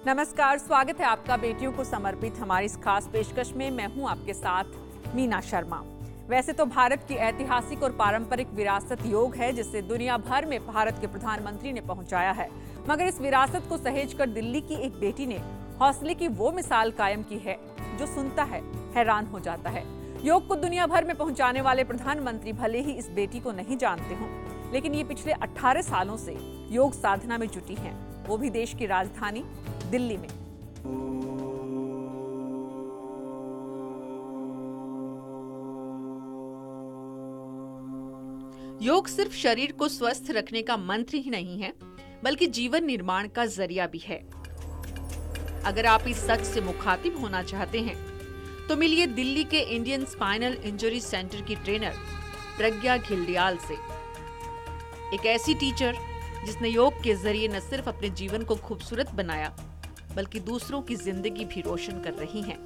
नमस्कार, स्वागत है आपका बेटियों को समर्पित हमारी इस खास पेशकश में। मैं हूं आपके साथ मीना शर्मा। वैसे तो भारत की ऐतिहासिक और पारंपरिक विरासत योग है, जिसे दुनिया भर में भारत के प्रधानमंत्री ने पहुंचाया है। मगर इस विरासत को सहेजकर दिल्ली की एक बेटी ने हौसले की वो मिसाल कायम की है जो सुनता है हैरान हो जाता है। योग को दुनिया भर में पहुंचाने वाले प्रधानमंत्री भले ही इस बेटी को नहीं जानते हों, लेकिन ये पिछले 18 सालों से योग साधना में जुटी हैं, वो भी देश की राजधानी दिल्ली में। योग सिर्फ शरीर को स्वस्थ रखने का मंत्र ही नहीं है, बल्कि जीवन निर्माण का जरिया भी है। अगर आप इस सच से मुखातिब होना चाहते हैं, तो मिलिए दिल्ली के इंडियन स्पाइनल इंजरी सेंटर की ट्रेनर प्रज्ञा घिल्डियाल से। एक ऐसी टीचर जिसने योग के जरिए न सिर्फ अपने जीवन को खूबसूरत बनाया, बल्कि दूसरों की जिंदगी भी रोशन कर रही हैं।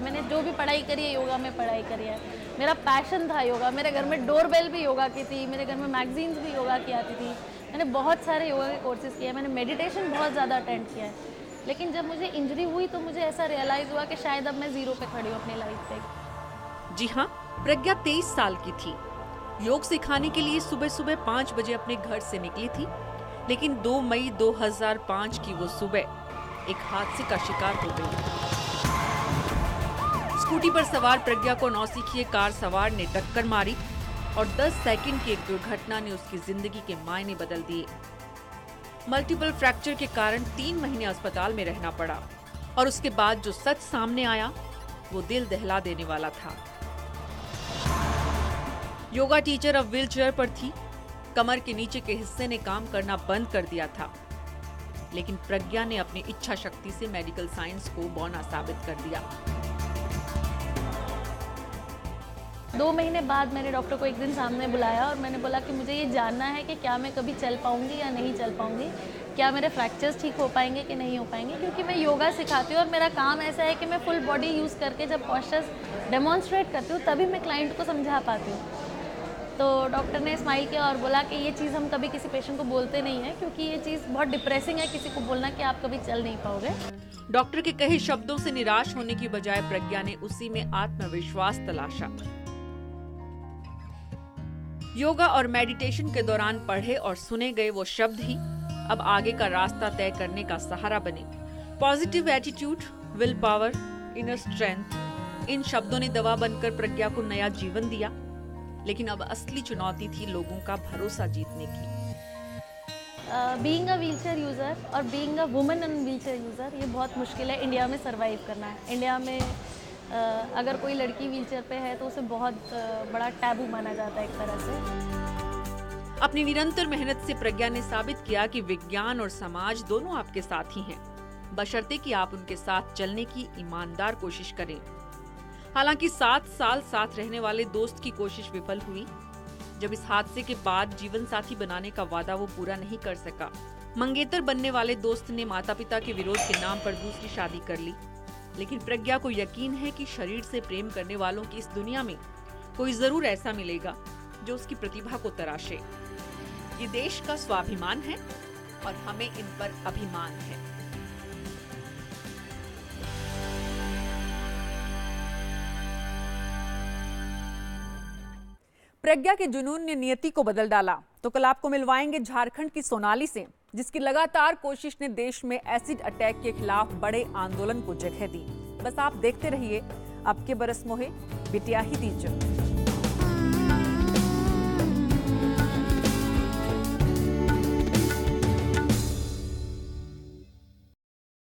मैंने जो भी पढ़ाई करी है योगा में पढ़ाई करी है। मेरा पैशन था योगा। मेरे घर में डोरबेल भी योगा की थी, मेरे घर में मैगजीन्स भी योगा की आती थी। मैंने बहुत सारे योगा के कोर्सेज किए हैं, मैंने मेडिटेशन बहुत ज़्यादा अटेंड किया है। लेकिन जब मुझे इंजरी हुई तो मुझे ऐसा रियलाइज़ हुआ कि शायद अब मैं ज़ीरो पे खड़ी हूँ अपनी लाइफ पे। जी हाँ, प्रज्ञा 23 साल की थी। योग सिखाने के लिए सुबह सुबह 5 बजे अपने घर से निकली थी, लेकिन 2 मई 2005 की वो सुबह एक हादसे का शिकार हो गई। स्कूटी पर सवार प्रज्ञा को नौसिखिए कार सवार ने टक्कर मारी और 10 सेकंड की एक दुर्घटना ने उसकी जिंदगी के मायने बदल दिए। मल्टीपल फ्रैक्चर के कारण 3 महीने अस्पताल में रहना पड़ा और उसके बाद जो सच सामने आया वो दिल दहला देने वाला था। योगा टीचर अब व्हीलचेयर पर थी, कमर के नीचे के हिस्से ने काम करना बंद कर दिया था, लेकिन प्रज्ञा ने अपनी इच्छा शक्ति से मेडिकल साइंस को बौना साबित कर दिया। 2 महीने बाद मैंने डॉक्टर को एक दिन सामने बुलाया और मैंने बोला कि मुझे ये जानना है कि क्या मैं कभी चल पाऊंगी या नहीं चल पाऊंगी, क्या मेरे फ्रैक्चर्स ठीक हो पाएंगे कि नहीं हो पाएंगे, क्योंकि मैं योगा सिखाती हूँ और मेरा काम ऐसा है कि मैं फुल बॉडी यूज़ करके जब पोस्चर्स डेमोन्स्ट्रेट करती हूँ तभी मैं क्लाइंट को समझा पाती हूँ। तो डॉक्टर ने स्माइल किया और बोला कि ये चीज़ हम कभी किसी पेशेंट को बोलते नहीं हैं, क्योंकि ये चीज़ बहुत डिप्रेसिंग है किसी को बोलना कि आप कभी चल नहीं पाओगे। डॉक्टर के कहे शब्दों से निराश होने की बजाय प्रज्ञा ने उसी में आत्मविश्वास तलाशा। योगा और मेडिटेशन के दौरान पढ़े और सुने गए वो शब्द ही अब आगे का रास्ता तय करने का सहारा बने। Positive attitude, will power, inner strength, इन शब्दों ने दवा बनकर प्रज्ञा को नया जीवन दिया। लेकिन अब असली चुनौती थी लोगों का भरोसा जीतने की। बीइंग अ व्हीलचेयर यूज़र और being a woman in wheelchair user, ये बहुत मुश्किल है इंडिया में सरवाइव करना। इंडिया में अगर कोई लड़की व्हीलचेयर पे है तो उसे बहुत बड़ा टैबू माना जाता है एक तरह से। अपनी निरंतर मेहनत से प्रज्ञा ने साबित किया कि विज्ञान और समाज दोनों आपके साथ ही हैं, बशर्ते कि आप उनके साथ चलने की ईमानदार कोशिश करें। हालांकि 7 साल साथ रहने वाले दोस्त की कोशिश विफल हुई। जब इस हादसे के बाद जीवन साथी बनाने का वादा वो पूरा नहीं कर सका, मंगेतर बनने वाले दोस्त ने माता पिता के विरोध के नाम पर दूसरी शादी कर ली। लेकिन प्रज्ञा को यकीन है कि शरीर से प्रेम करने वालों की इस दुनिया में कोई जरूर ऐसा मिलेगा जो उसकी प्रतिभा को तराशे। ये देश का स्वाभिमान है और हमें इन पर अभिमान है। प्रज्ञा के जुनून ने नियति को बदल डाला, तो कल आपको मिलवाएंगे झारखंड की सोनाली से, जिसकी लगातार कोशिश ने देश में एसिड अटैक के खिलाफ बड़े आंदोलन को जगह दी। बस आप देखते रहिए, अब के बरस मोहे बिटिया ही दीजिए।